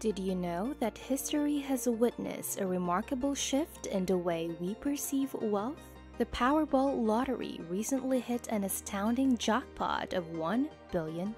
Did you know that history has witnessed a remarkable shift in the way we perceive wealth? The Powerball lottery recently hit an astounding jackpot of $1 billion,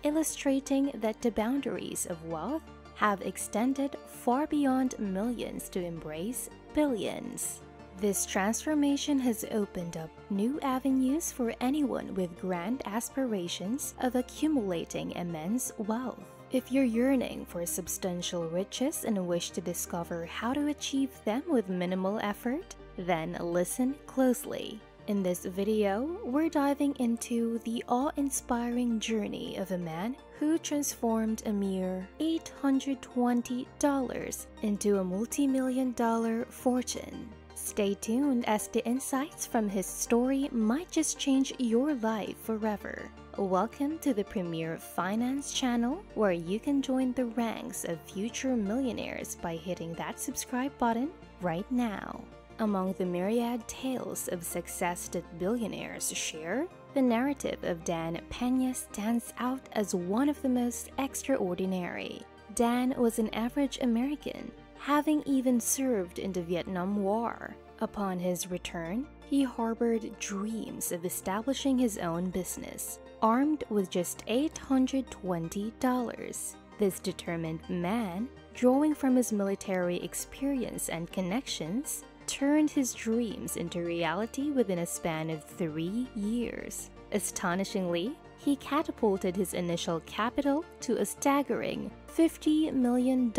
illustrating that the boundaries of wealth have extended far beyond millions to embrace billions. This transformation has opened up new avenues for anyone with grand aspirations of accumulating immense wealth. If you're yearning for substantial riches and wish to discover how to achieve them with minimal effort, then listen closely. In this video, we're diving into the awe-inspiring journey of a man who transformed a mere $820 into a multi-million-dollar fortune. Stay tuned as the insights from his story might just change your life forever. Welcome to the premier finance channel, where you can join the ranks of future millionaires by hitting that subscribe button right now. Among the myriad tales of success that billionaires share, the narrative of Dan Peña stands out as one of the most extraordinary. Dan was an average American, having even served in the Vietnam War. Upon his return, he harbored dreams of establishing his own business, armed with just $820. This determined man, drawing from his military experience and connections, turned his dreams into reality within a span of 3 years. Astonishingly, he catapulted his initial capital to a staggering $50 million.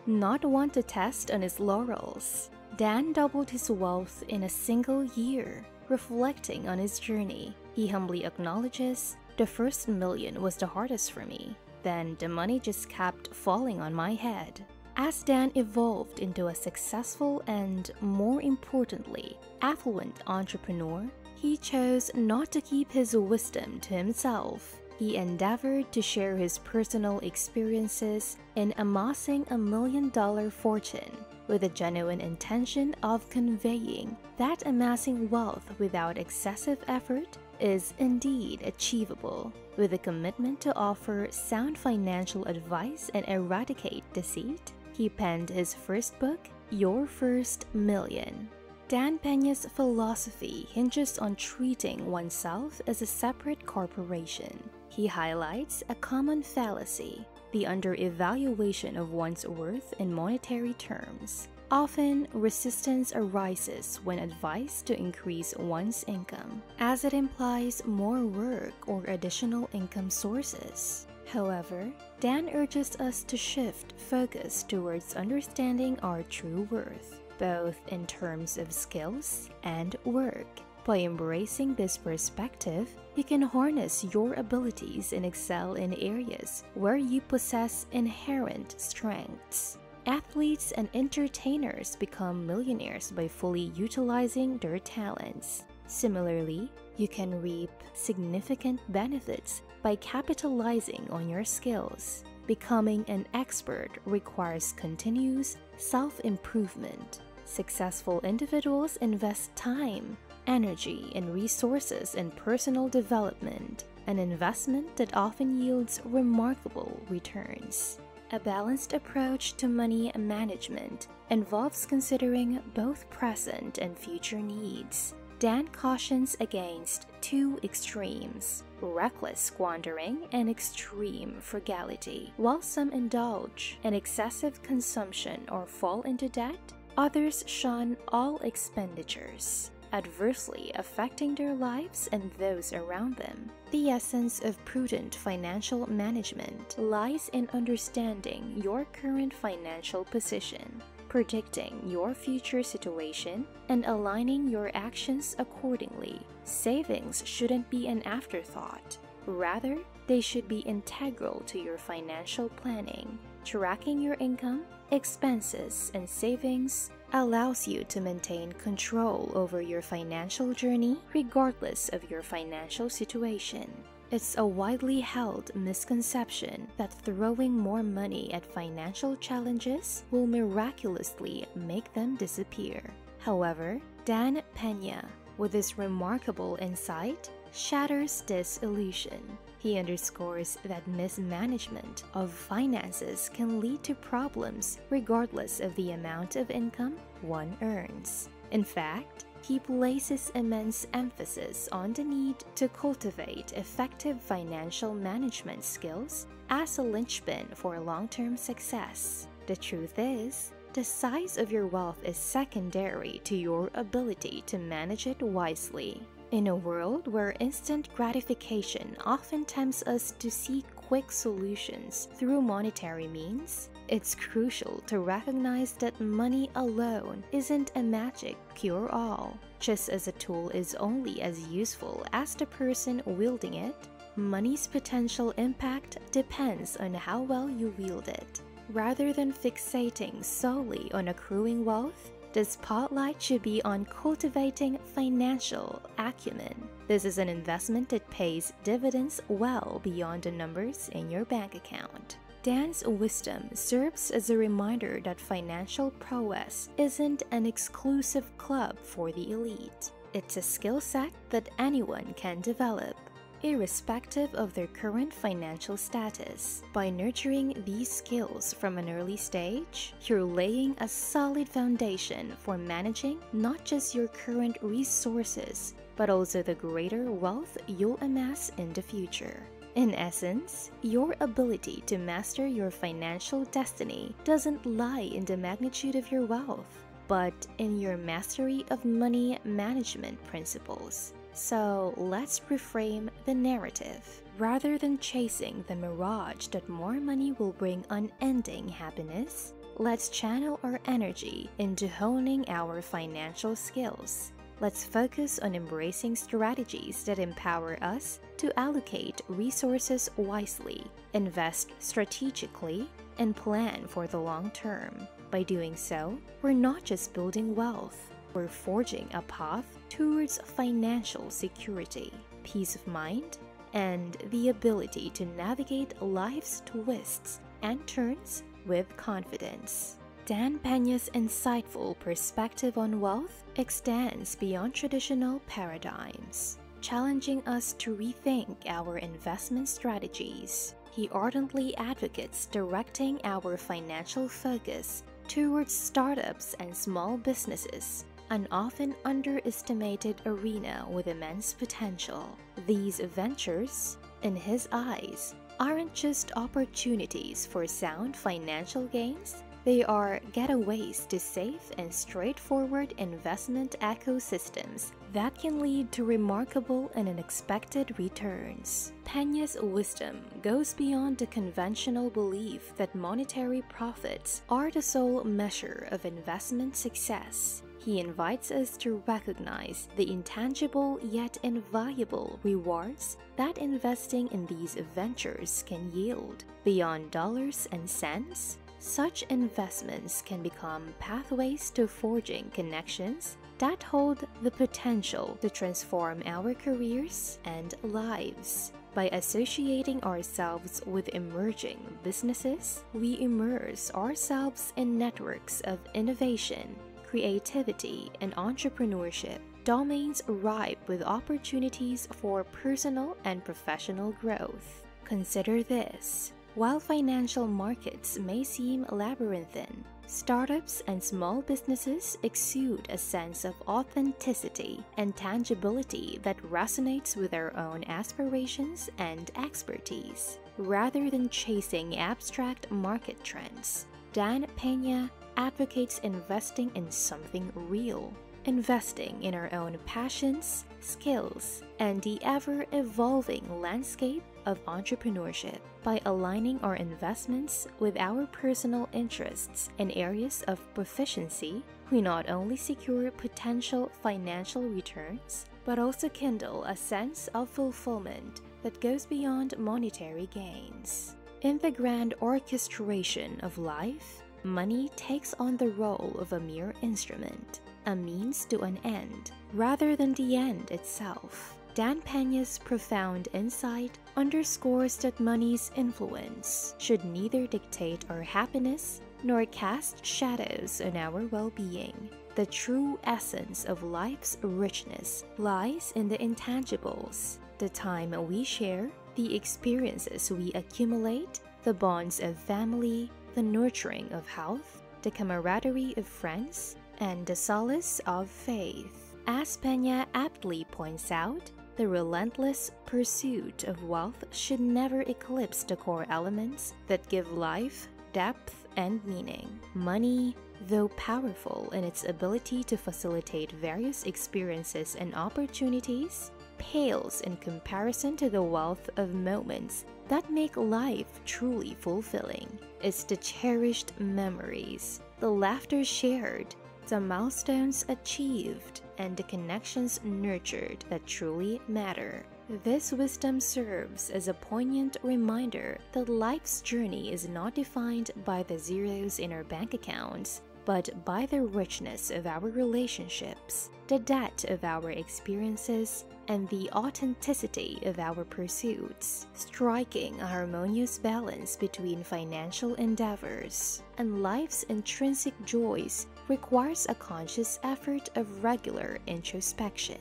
Not one to test on his laurels, Dan doubled his wealth in a single year. Reflecting on his journey, he humbly acknowledges, "The first million was the hardest for me. Then the money just kept falling on my head." As Dan evolved into a successful and, more importantly, affluent entrepreneur, he chose not to keep his wisdom to himself. He endeavored to share his personal experiences in amassing a $1 million fortune, with a genuine intention of conveying that amassing wealth without excessive effort is indeed achievable. With a commitment to offer sound financial advice and eradicate deceit, he penned his first book, Your First Million. Dan Peña's philosophy hinges on treating oneself as a separate corporation. He highlights a common fallacy, the under-evaluation of one's worth in monetary terms. Often, resistance arises when advised to increase one's income, as it implies more work or additional income sources. However, Dan urges us to shift focus towards understanding our true worth, both in terms of skills and work. By embracing this perspective, you can harness your abilities and excel in areas where you possess inherent strengths. Athletes and entertainers become millionaires by fully utilizing their talents. Similarly, you can reap significant benefits by capitalizing on your skills. Becoming an expert requires continuous self-improvement. Successful individuals invest time, energy, and resources in personal development, an investment that often yields remarkable returns. A balanced approach to money management involves considering both present and future needs. Dan cautions against two extremes, reckless squandering and extreme frugality. While some indulge in excessive consumption or fall into debt, others shun all expenditures, adversely affecting their lives and those around them. The essence of prudent financial management lies in understanding your current financial position, predicting your future situation, and aligning your actions accordingly. Savings shouldn't be an afterthought. Rather, they should be integral to your financial planning. Tracking your income, expenses, and savings allows you to maintain control over your financial journey regardless of your financial situation. It's a widely held misconception that throwing more money at financial challenges will miraculously make them disappear. However, Dan Peña, with his remarkable insight, shatters this illusion. He underscores that mismanagement of finances can lead to problems regardless of the amount of income one earns. In fact, he places immense emphasis on the need to cultivate effective financial management skills as a linchpin for long-term success. The truth is, the size of your wealth is secondary to your ability to manage it wisely. In a world where instant gratification often tempts us to seek quick solutions through monetary means, it's crucial to recognize that money alone isn't a magic cure-all. Just as a tool is only as useful as the person wielding it, money's potential impact depends on how well you wield it. Rather than fixating solely on accruing wealth, the spotlight should be on cultivating financial acumen. This is an investment that pays dividends well beyond the numbers in your bank account. Dan's wisdom serves as a reminder that financial prowess isn't an exclusive club for the elite. It's a skill set that anyone can develop, irrespective of their current financial status. By nurturing these skills from an early stage, you're laying a solid foundation for managing not just your current resources, but also the greater wealth you'll amass in the future. In essence, your ability to master your financial destiny doesn't lie in the magnitude of your wealth, but in your mastery of money management principles. So let's reframe the narrative. Rather than chasing the mirage that more money will bring unending happiness, let's channel our energy into honing our financial skills. Let's focus on embracing strategies that empower us to allocate resources wisely, invest strategically, and plan for the long term. By doing so, we're not just building wealth, we're forging a path towards financial security, peace of mind, and the ability to navigate life's twists and turns with confidence. Dan Peña's insightful perspective on wealth extends beyond traditional paradigms, challenging us to rethink our investment strategies. He ardently advocates directing our financial focus towards startups and small businesses, an often underestimated arena with immense potential. These ventures, in his eyes, aren't just opportunities for sound financial gains, they are getaways to safe and straightforward investment ecosystems that can lead to remarkable and unexpected returns. Peña's wisdom goes beyond the conventional belief that monetary profits are the sole measure of investment success. He invites us to recognize the intangible yet invaluable rewards that investing in these ventures can yield. Beyond dollars and cents, such investments can become pathways to forging connections that hold the potential to transform our careers and lives. By associating ourselves with emerging businesses, we immerse ourselves in networks of innovation, creativity, and entrepreneurship, domains ripe with opportunities for personal and professional growth. Consider this. While financial markets may seem labyrinthine, startups and small businesses exude a sense of authenticity and tangibility that resonates with our own aspirations and expertise. Rather than chasing abstract market trends, Dan Peña advocates investing in something real, investing in our own passions, skills, and the ever-evolving landscape of entrepreneurship. By aligning our investments with our personal interests and areas of proficiency, we not only secure potential financial returns, but also kindle a sense of fulfillment that goes beyond monetary gains. In the grand orchestration of life, money takes on the role of a mere instrument, a means to an end, rather than the end itself. Dan Peña's profound insight underscores that money's influence should neither dictate our happiness nor cast shadows on our well-being. The true essence of life's richness lies in the intangibles, the time we share, The experiences we accumulate, the bonds of family, the nurturing of health, the camaraderie of friends, and the solace of faith. As Peña aptly points out, the relentless pursuit of wealth should never eclipse the core elements that give life depth and meaning. Money, though powerful in its ability to facilitate various experiences and opportunities, pales in comparison to the wealth of moments that make life truly fulfilling. It's the cherished memories, the laughter shared, the milestones achieved, and the connections nurtured that truly matter. This wisdom serves as a poignant reminder that life's journey is not defined by the zeros in our bank accounts, but by the richness of our relationships, the depth of our experiences, and the authenticity of our pursuits. Striking a harmonious balance between financial endeavors and life's intrinsic joys requires a conscious effort of regular introspection.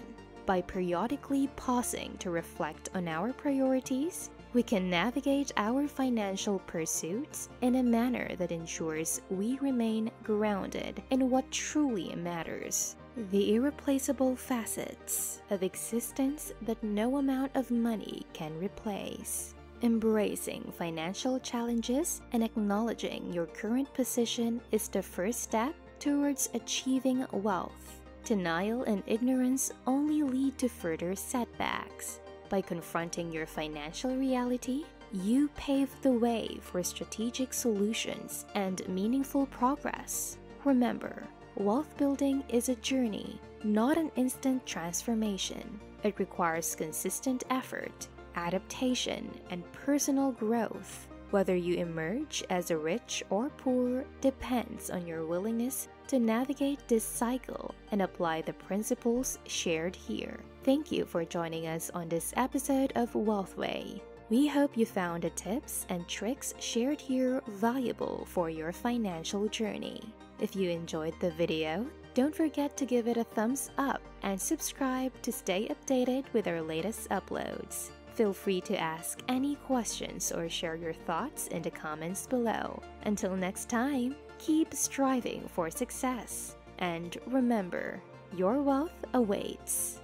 By periodically pausing to reflect on our priorities, we can navigate our financial pursuits in a manner that ensures we remain grounded in what truly matters, the irreplaceable facets of existence that no amount of money can replace. Embracing financial challenges and acknowledging your current position is the first step towards achieving wealth. Denial and ignorance only lead to further setbacks. By confronting your financial reality, you pave the way for strategic solutions and meaningful progress. Remember, wealth building is a journey, not an instant transformation. It requires consistent effort, adaptation, and personal growth. Whether you emerge as a rich or poor depends on your willingness to navigate this cycle and apply the principles shared here. Thank you for joining us on this episode of Wealthway. We hope you found the tips and tricks shared here valuable for your financial journey. If you enjoyed the video, don't forget to give it a thumbs up and subscribe to stay updated with our latest uploads. Feel free to ask any questions or share your thoughts in the comments below. Until next time, keep striving for success. And remember, your wealth awaits.